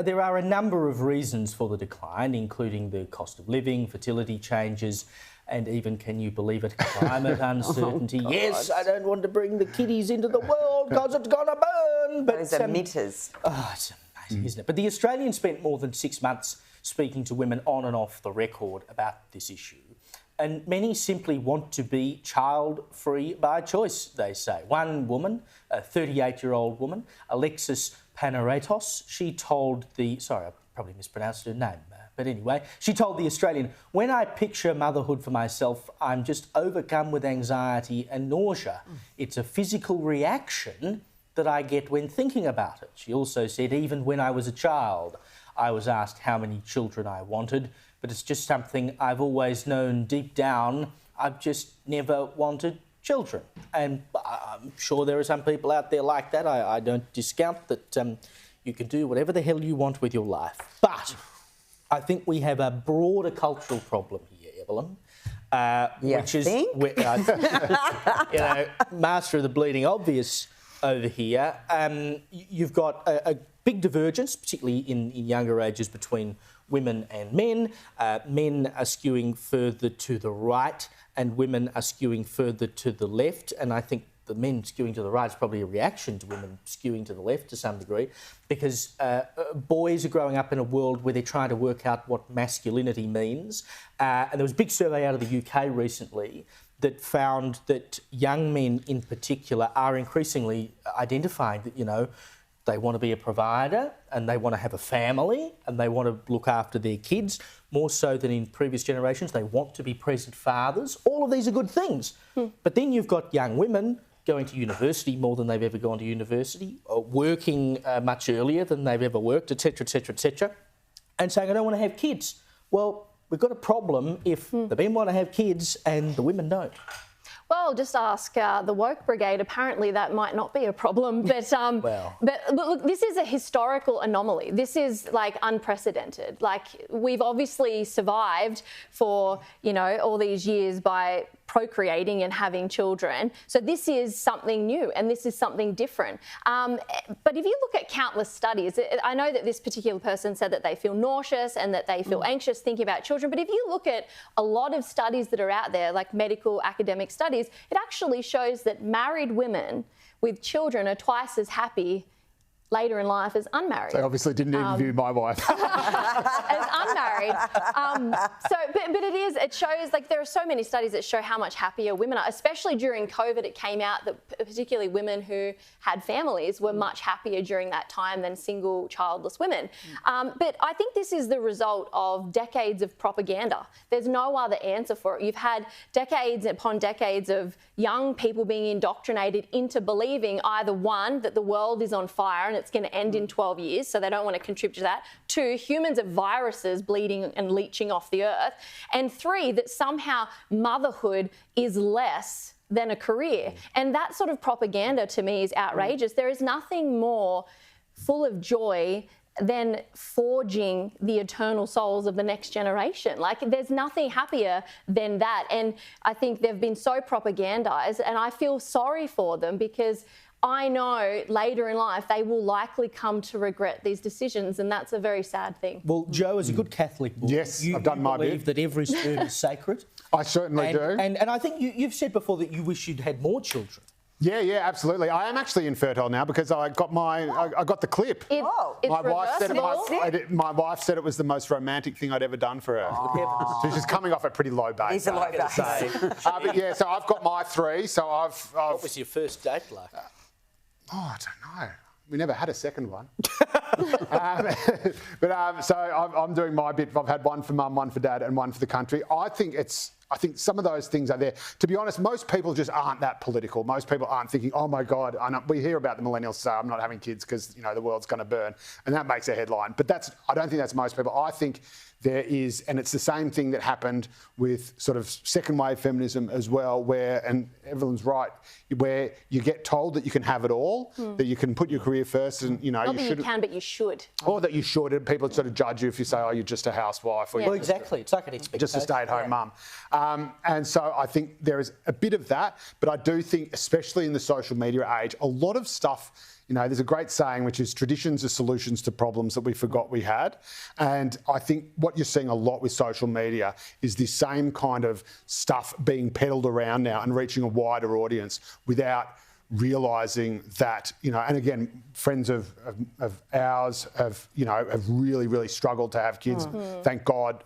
There are a number of reasons for the decline, including the cost of living, fertility changes, and even, can you believe it, climate uncertainty. Yes, I don't want to bring the kiddies into the world because it's going to burn. But those emitters. Oh, it's amazing, isn't it? But the Australian spent more than 6 months speaking to women on and off the record about this issue. And many simply want to be child-free by choice, they say. One woman, a 38-year-old woman, Alexis Panaratos, she told the... Sorry, I probably mispronounced her name. But anyway, she told The Australian, when I picture motherhood for myself, I'm just overcome with anxiety and nausea. It's a physical reaction that I get when thinking about it. She also said, even when I was a child, I was asked how many children I wanted, but it's just something I've always known deep down. I've just never wanted children. And I'm sure there are some people out there like that. I don't discount that you can do whatever the hell you want with your life. But I think we have a broader cultural problem here, Evelyn. Which is, master of the bleeding obvious over here. You've got a big divergence, particularly in younger ages, between women and men. Men are skewing further to the right and women are skewing further to the left. And I think the men skewing to the right is probably a reaction to women skewing to the left to some degree, because boys are growing up in a world where they're trying to work out what masculinity means. And there was a big survey out of the UK recently that found that young men in particular are increasingly identifying that, they want to be a provider and they want to have a family and they want to look after their kids more so than in previous generations. They want to be present fathers. All of these are good things. But then you've got young women going to university more than they've ever gone to university, or working much earlier than they've ever worked, etc., etc., etc., and saying, I don't want to have kids. Well, we've got a problem if the men want to have kids and the women don't. Well, just ask the woke brigade. Apparently that might not be a problem. But, but look, this is a historical anomaly. This is unprecedented. We've obviously survived for, all these years by procreating and having children. So this is something new and this is something different. But if you look at countless studies, I know that this particular person said that they feel nauseous and that they feel anxious thinking about children. But if you look at a lot of studies that are out there, like medical academic studies, it actually shows that married women with children are twice as happy later in life as unmarried. They obviously didn't interview my wife. As unmarried. But it shows, there are so many studies that show how much happier women are, especially during COVID. It came out that particularly women who had families were much happier during that time than single childless women. But I think this is the result of decades of propaganda. There's no other answer for it. You've had decades upon decades of young people being indoctrinated into believing either one, that the world is on fire and it's going to end in 12 years, so they don't want to contribute to that. 2, humans are viruses bleeding and leaching off the earth. And 3, that somehow motherhood is less than a career. And that sort of propaganda to me is outrageous. There is nothing more full of joy than forging the eternal souls of the next generation. There's nothing happier than that. And I think they've been so propagandized, and I feel sorry for them because I know later in life they will likely come to regret these decisions, and that's a very sad thing. Well, Joe, as a good Catholic boy, yes, I've done my bit. You believe that every sperm is sacred. I certainly do. And I think you've said before that you wish you'd had more children. Yeah, absolutely. I am actually infertile now because I got the clip. It's my wife said it was the most romantic thing I'd ever done for her. So she's coming off a pretty low base. It's a low base. But yeah, so I've got my 3. So What was your first date like? I don't know. We never had a second one. So I'm doing my bit. I've had one for mum, one for dad, and one for the country. I think some of those things are there. To be honest, most people just aren't that political. Most people aren't thinking, oh my God, we hear about the millennials say, I'm not having kids because the world's going to burn. And that makes a headline. But I don't think that's most people. I think there is, and it's the same thing that happened with sort of second wave feminism as well, and Evelyn's right, where you get told that you can have it all, that you can put your career first, and not that you can, but you should. Or that you should, and people sort of judge you if you say, oh, you're just a housewife. Or Well, exactly. It's like an expectation. Just a stay-at-home mum. And so I think there is a bit of that, but I do think, especially in the social media age, a lot of stuff You know, there's a great saying which is traditions are solutions to problems that we forgot we had. And I think what you're seeing a lot with social media is this same kind of stuff being peddled around now and reaching a wider audience without realising that, you know, and again, friends of ours have, you know, have really, really struggled to have kids. Thank God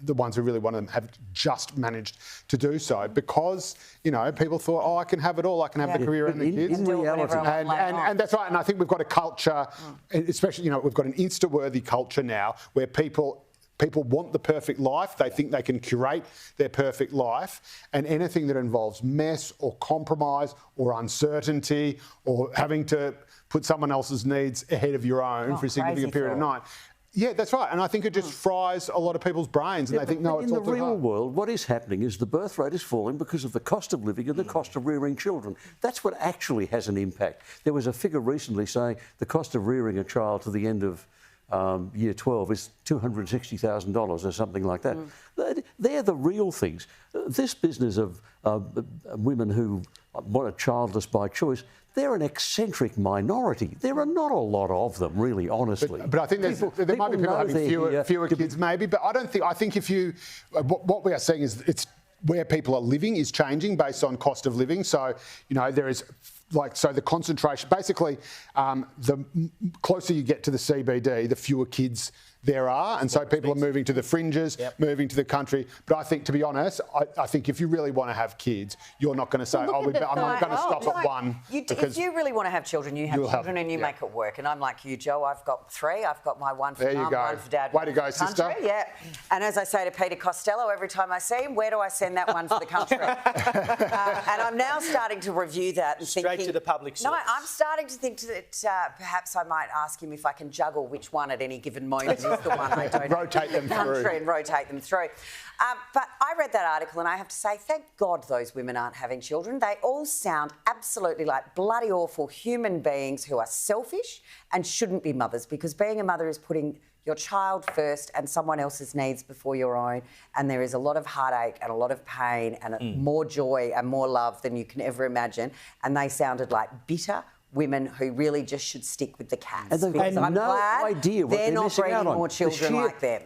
the ones who really wanted them have just managed to do so because, you know, people thought, oh, I can have it all. I can have the career and the kids. In reality. And that's right. And I think we've got a culture, especially, you know, we've got an Insta-worthy culture now where people want the perfect life. They think they can curate their perfect life, and anything that involves mess or compromise or uncertainty or having to put someone else's needs ahead of your own for a significant period of time. Yeah, that's right. And I think it just fries a lot of people's brains and they think, no, it's all too hard. In the real world, what is happening is the birth rate is falling because of the cost of living and the cost of rearing children. That's what actually has an impact. There was a figure recently saying the cost of rearing a child to the end of year 12 is $260,000 or something like that. They're the real things. This business of women who want a childless by choice, they're an eccentric minority. There are not a lot of them, really, honestly. But I think there might be people having fewer kids, maybe. But I think if you, what we are seeing is it's where people are living is changing based on cost of living. So, you know, there is. So the concentration, basically, the closer you get to the CBD, the fewer kids there are. And so people are moving to the fringes, moving to the country. But I think, to be honest, I think if you really want to have kids, you're not going to say, I'm not going to stop at one. If you really want to have children, you have children and you make it work. And I'm like you, Joe, I've got 3. I've got my one for mum, one for dad. Way to go, sister. Yeah. And as I say to Peter Costello every time I see him, where do I send that one for the country? And I'm now starting to review that and thinking... Straight to the public source. No, I'm starting to think that perhaps I might ask him if I can juggle which one at any given moment is the one I don't rotate them through. And rotate them through. But I read that article and I have to say, thank God those women aren't having children. They all sound absolutely like bloody awful human beings who are selfish and shouldn't be mothers, because being a mother is putting your child first and someone else's needs before your own. And there is a lot of heartache and a lot of pain and more joy and more love than you can ever imagine. And they sounded like bitter women who really just should stick with the cats. And they've got no idea what they're not breeding more children like them.